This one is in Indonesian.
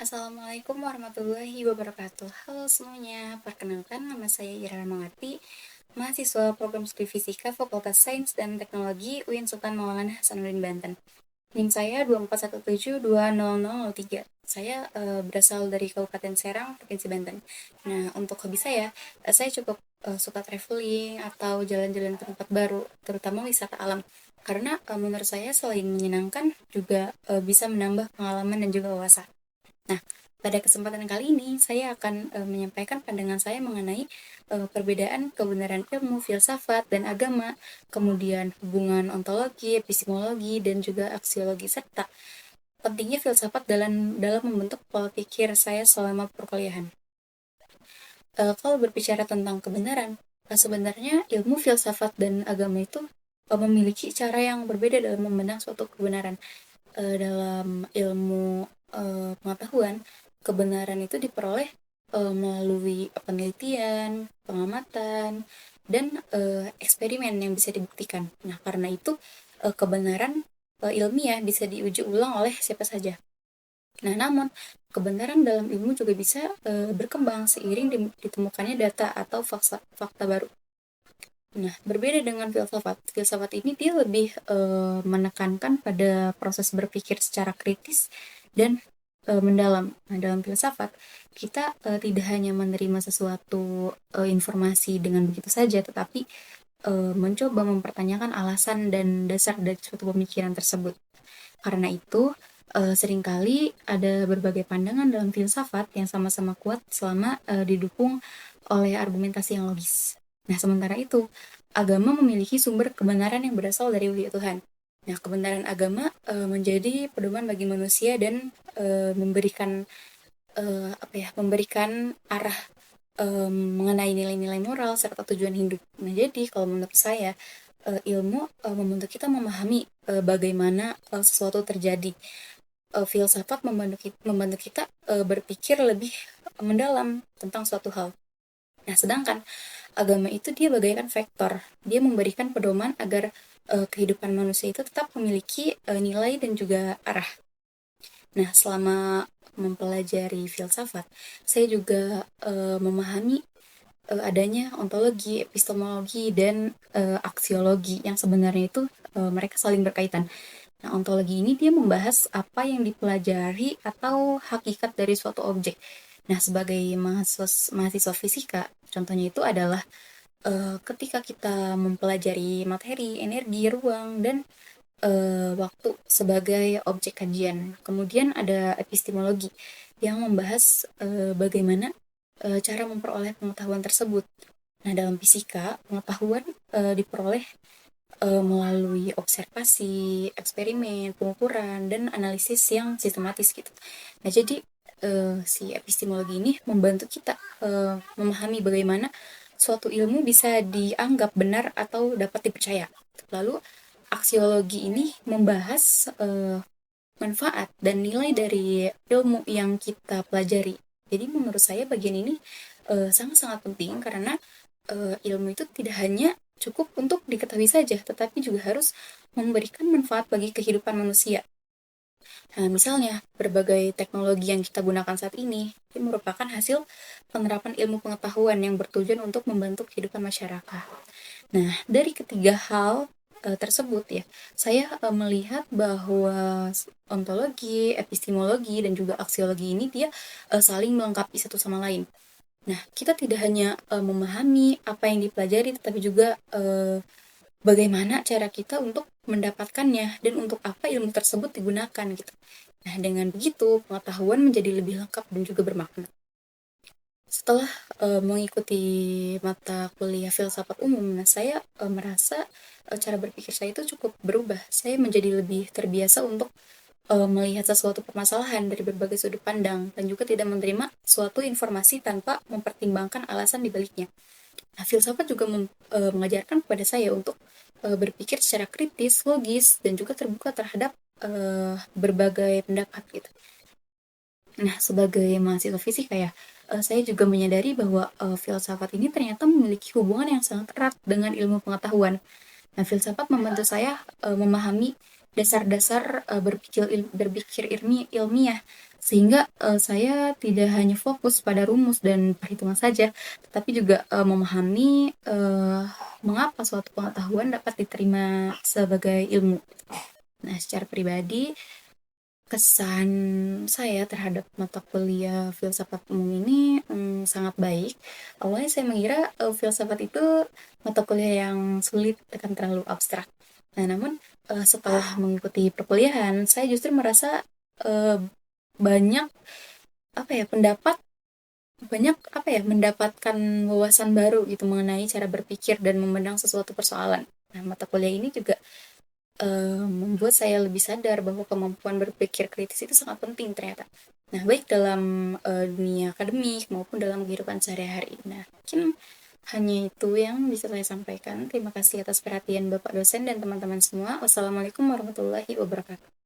Assalamualaikum warahmatullahi wabarakatuh. Halo semuanya, perkenalkan nama saya Ira Mangati, mahasiswa program studi Fisika Fakultas Sains dan Teknologi UIN Sultan Maulana Hasanuddin Banten. NIM saya 2417200003. Saya berasal dari Kabupaten Serang, Provinsi Banten. Nah, untuk hobi saya cukup suka traveling atau jalan-jalan ke tempat baru, terutama wisata alam. Karena menurut saya selain menyenangkan, juga bisa menambah pengalaman dan juga wawasan. Nah, pada kesempatan kali ini saya akan menyampaikan pandangan saya mengenai perbedaan kebenaran ilmu, filsafat, dan agama, kemudian hubungan ontologi, epistemologi, dan juga aksiologi, serta pentingnya filsafat dalam dalam membentuk pola pikir saya selama perkuliahan. Kalau berbicara tentang kebenaran, sebenarnya ilmu filsafat dan agama itu memiliki cara yang berbeda dalam memandang suatu kebenaran. Dalam ilmu pengetahuan, kebenaran itu diperoleh melalui penelitian, pengamatan, dan eksperimen yang bisa dibuktikan. Nah, karena itu kebenaran ilmiah bisa diuji ulang oleh siapa saja. Nah, namun kebenaran dalam ilmu juga bisa berkembang seiring ditemukannya data atau fakta baru. Nah, berbeda dengan filsafat. Filsafat ini dia lebih menekankan pada proses berpikir secara kritis dan mendalam. Nah, dalam filsafat, kita tidak hanya menerima sesuatu informasi dengan begitu saja, tetapi mencoba mempertanyakan alasan dan dasar dari suatu pemikiran tersebut. Karena itu, seringkali ada berbagai pandangan dalam filsafat yang sama-sama kuat selama didukung oleh argumentasi yang logis. Nah, sementara itu, agama memiliki sumber kebenaran yang berasal dari wahyu Tuhan. Nah, kebenaran agama menjadi pedoman bagi manusia dan memberikan memberikan arah mengenai nilai-nilai moral serta tujuan hidup. Nah, jadi kalau menurut saya ilmu membantu kita memahami bagaimana sesuatu terjadi. Filsafat membantu kita berpikir lebih mendalam tentang suatu hal. Nah, sedangkan agama itu dia bagaikan vektor. Dia memberikan pedoman agar kehidupan manusia itu tetap memiliki nilai dan juga arah. Nah, selama mempelajari filsafat, saya juga memahami adanya ontologi, epistemologi, dan aksiologi yang sebenarnya itu mereka saling berkaitan. Nah, ontologi ini dia membahas apa yang dipelajari atau hakikat dari suatu objek. Nah, sebagai mahasiswa fisika, contohnya itu adalah ketika kita mempelajari materi, energi, ruang, dan waktu sebagai objek kajian. Kemudian ada epistemologi yang membahas bagaimana cara memperoleh pengetahuan tersebut. Nah, dalam fisika, pengetahuan diperoleh melalui observasi, eksperimen, pengukuran, dan analisis yang sistematis gitu. Nah, jadi si epistemologi ini membantu kita memahami bagaimana suatu ilmu bisa dianggap benar atau dapat dipercaya. Lalu aksiologi ini membahas manfaat dan nilai dari ilmu yang kita pelajari. Jadi menurut saya bagian ini sangat-sangat penting karena ilmu itu tidak hanya cukup untuk diketahui saja, tetapi juga harus memberikan manfaat bagi kehidupan manusia. Nah, misalnya, berbagai teknologi yang kita gunakan saat ini merupakan hasil penerapan ilmu pengetahuan yang bertujuan untuk membantu kehidupan masyarakat. Nah, dari ketiga hal tersebut ya, saya melihat bahwa ontologi, epistemologi, dan juga aksiologi ini dia saling melengkapi satu sama lain. Nah, kita tidak hanya memahami apa yang dipelajari, tetapi juga bagaimana cara kita untuk mendapatkannya dan untuk apa ilmu tersebut digunakan gitu. Nah, dengan begitu pengetahuan menjadi lebih lengkap dan juga bermakna. Setelah mengikuti mata kuliah filsafat umum, nah saya merasa cara berpikir saya itu cukup berubah. Saya menjadi lebih terbiasa untuk melihat sesuatu permasalahan dari berbagai sudut pandang dan juga tidak menerima suatu informasi tanpa mempertimbangkan alasan di baliknya. Nah, filsafat juga mengajarkan kepada saya untuk berpikir secara kritis, logis, dan juga terbuka terhadap berbagai pendapat gitu. Nah, sebagai mahasiswa fisika ya, saya juga menyadari bahwa filsafat ini ternyata memiliki hubungan yang sangat erat dengan ilmu pengetahuan. Nah, filsafat membantu saya memahami dasar-dasar berpikir ilmiah Sehingga, saya tidak hanya fokus pada rumus dan perhitungan saja, tetapi juga, memahami, mengapa suatu pengetahuan dapat diterima sebagai ilmu. Nah, secara pribadi, kesan saya terhadap mata kuliah filsafat umum ini, sangat baik. Awalnya saya mengira, filsafat itu mata kuliah yang sulit, akan terlalu abstrak. Nah, namun, setelah mengikuti perkuliahan, saya justru merasa, eee, banyak, apa ya, mendapatkan wawasan baru gitu mengenai cara berpikir dan memandang sesuatu persoalan. Nah, mata kuliah ini juga membuat saya lebih sadar bahwa kemampuan berpikir kritis itu sangat penting ternyata. Nah, baik dalam, dunia akademik maupun dalam kehidupan sehari-hari. Nah, mungkin hanya itu yang bisa saya sampaikan. Terima kasih atas perhatian Bapak dosen dan teman-teman semua. Wassalamualaikum warahmatullahi wabarakatuh.